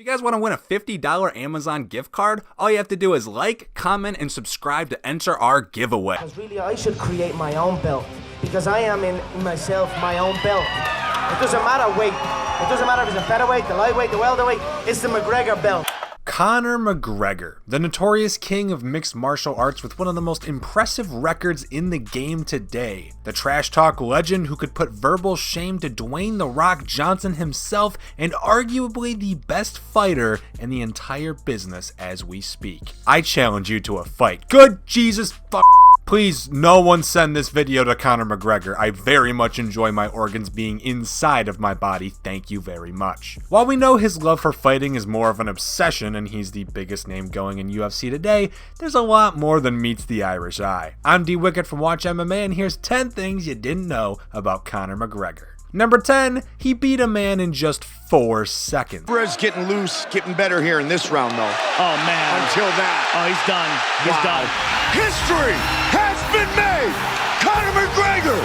If you guys want to win a $50 Amazon gift card, all you have to do is like, comment, and subscribe to enter our giveaway. Because really, I should create my own belt. Because I am in myself my own belt. It doesn't matter weight. It doesn't matter if it's a featherweight, the lightweight, the welterweight. It's the McGregor belt. Conor McGregor, the notorious king of mixed martial arts with one of the most impressive records in the game today. The trash talk legend who could put verbal shame to Dwayne "The Rock" Johnson himself, and arguably the best fighter in the entire business as we speak. I challenge you to a fight. Good Jesus fuck. Please, no one send this video to Conor McGregor. I very much enjoy my organs being inside of my body. Thank you very much. While we know his love for fighting is more of an obsession and he's the biggest name going in UFC today, there's a lot more than meets the Irish eye. I'm D Wicked from Watch MMA, and here's 10 things you didn't know about Conor McGregor. Number 10, he beat a man in just 4 seconds. Perez getting loose, getting better here in this round, though. Oh, man. Until that. Oh, he's done. He's done. History has been made. Conor McGregor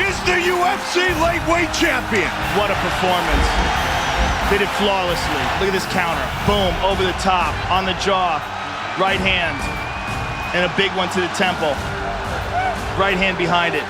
is the UFC lightweight champion. What a performance. Did it flawlessly. Look at this counter. Boom, over the top, on the jaw. Right hand. And a big one to the temple. Right hand behind it.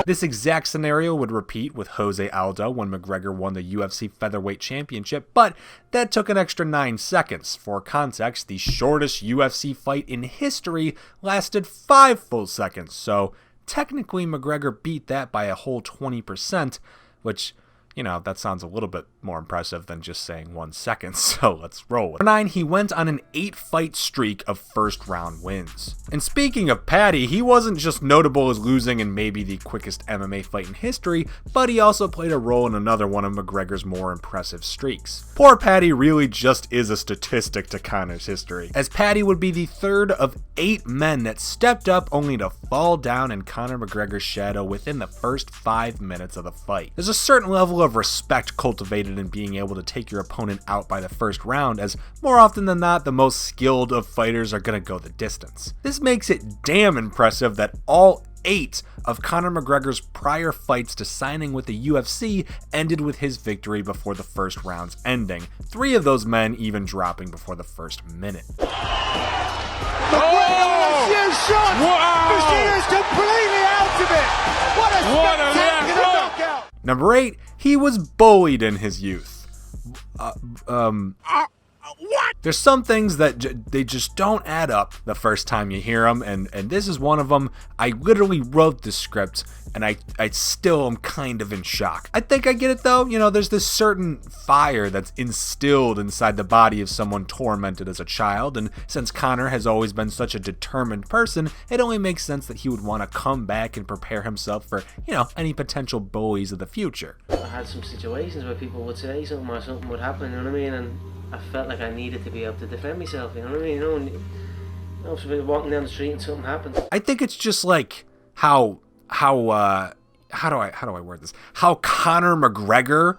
This exact scenario would repeat with Jose Aldo when McGregor won the UFC Featherweight Championship, but that took an extra 9 seconds. For context, the shortest UFC fight in history lasted 5 full seconds, so technically McGregor beat that by a whole 20%, which, you know, that sounds a little bit more impressive than just saying 1 second, so let's roll with it. Number 9, he went on an 8-fight streak of first-round wins. And speaking of Paddy, he wasn't just notable as losing in maybe the quickest MMA fight in history, but he also played a role in another one of McGregor's more impressive streaks. Poor Paddy really just is a statistic to Conor's history, as Paddy would be the third of 8 men that stepped up only to fall down in Conor McGregor's shadow within the first 5 minutes of the fight. There's a certain level of respect cultivated in being able to take your opponent out by the first round, as more often than not, the most skilled of fighters are going to go the distance. This makes it damn impressive that all 8 of Conor McGregor's prior fights to signing with the UFC ended with his victory before the first round's ending, 3 of those men even dropping before the first minute. McGregor shot! Wow! Machina's completely out of it! What a spectacular knockout! Number 8, he was bullied in his youth. What? There's some things that they just don't add up the first time you hear them, and this is one of them. I literally wrote the script, and I still am kind of in shock. I think I get it though. You know, there's this certain fire that's instilled inside the body of someone tormented as a child, and since Conor has always been such a determined person, it only makes sense that he would want to come back and prepare himself for, you know, any potential bullies of the future. I had some situations where people would say something or something would happen, you know what I mean, and I felt like I needed to be able to defend myself, you know what I mean, you know, and so if walking down the street and something happens. I think it's just like how do I word this? How Conor McGregor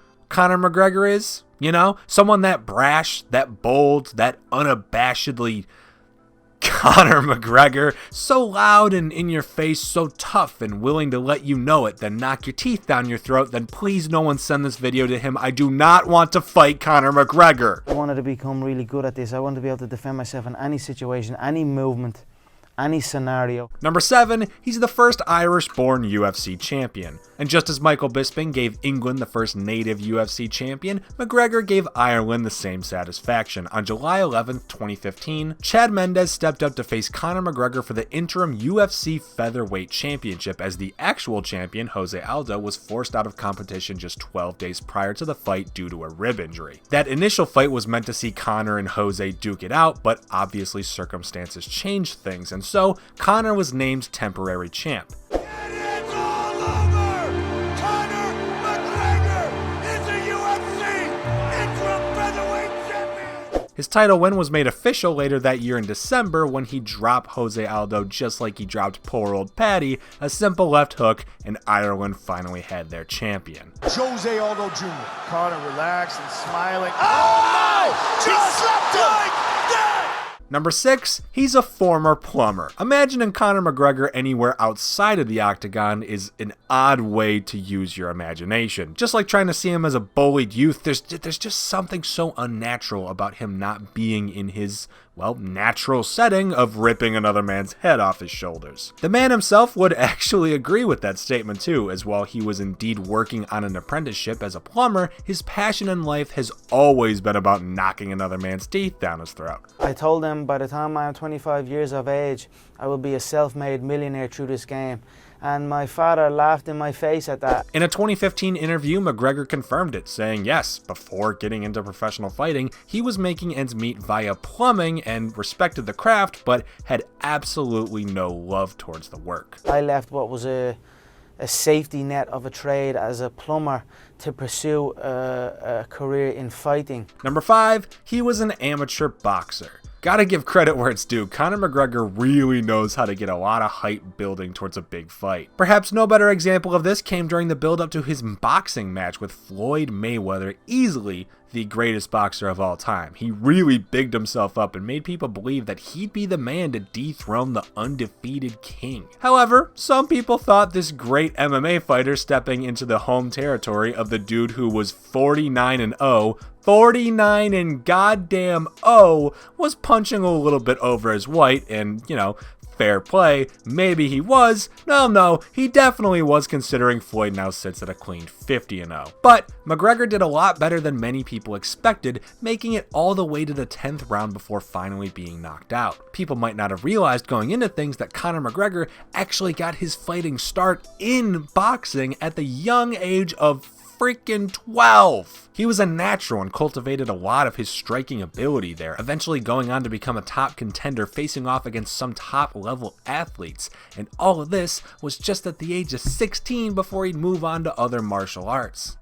is, you know? Someone that brash, that bold, that unabashedly Conor McGregor, so loud and in your face, so tough and willing to let you know it, then knock your teeth down your throat, then please no one send this video to him. I do not want to fight Conor McGregor. I wanted to become really good at this. I wanted to be able to defend myself in any situation, any movement, any scenario. Number 7, he's the first Irish-born UFC champion. And just as Michael Bisping gave England the first native UFC champion, McGregor gave Ireland the same satisfaction. On July 11th, 2015, Chad Mendes stepped up to face Conor McGregor for the interim UFC Featherweight Championship, as the actual champion, Jose Aldo, was forced out of competition just 12 days prior to the fight due to a rib injury. That initial fight was meant to see Conor and Jose duke it out, but obviously circumstances changed things, and so Conor was named temporary champ. It's all over! Conor McGregor is the UFC interim featherweight champion! His title win was made official later that year in December when he dropped Jose Aldo just like he dropped poor old Paddy, a simple left hook, and Ireland finally had their champion. Jose Aldo Jr. Conor relaxed and smiling. Oh no! Just slapped him! Number 6, he's a former plumber. Imagining Conor McGregor anywhere outside of the octagon is an odd way to use your imagination. Just like trying to see him as a bullied youth, there's just something so unnatural about him not being in his, well, natural setting of ripping another man's head off his shoulders. The man himself would actually agree with that statement too, as while he was indeed working on an apprenticeship as a plumber, his passion in life has always been about knocking another man's teeth down his throat. I told them by the time I'm 25 years of age, I will be a self-made millionaire through this game. And my father laughed in my face at that. In a 2015 interview, McGregor confirmed it, saying yes, before getting into professional fighting, he was making ends meet via plumbing and respected the craft, but had absolutely no love towards the work. I left what was a safety net of a trade as a plumber to pursue a career in fighting. Number 5, he was an amateur boxer. Gotta give credit where it's due, Conor McGregor really knows how to get a lot of hype building towards a big fight. Perhaps no better example of this came during the build-up to his boxing match with Floyd Mayweather, easily the greatest boxer of all time. He really bigged himself up and made people believe that he'd be the man to dethrone the undefeated king. However, some people thought this great MMA fighter stepping into the home territory of the dude who was 49-0, 49 and goddamn 0, was punching a little bit over his weight, and, you know, fair play, maybe he was. No, he definitely was, considering Floyd now sits at a clean 50-0. But McGregor did a lot better than many people expected, making it all the way to the 10th round before finally being knocked out. People might not have realized going into things that Conor McGregor actually got his fighting start in boxing at the young age of freaking 12. He was a natural and cultivated a lot of his striking ability there, eventually going on to become a top contender, facing off against some top level athletes. And all of this was just at the age of 16 before he'd move on to other martial arts.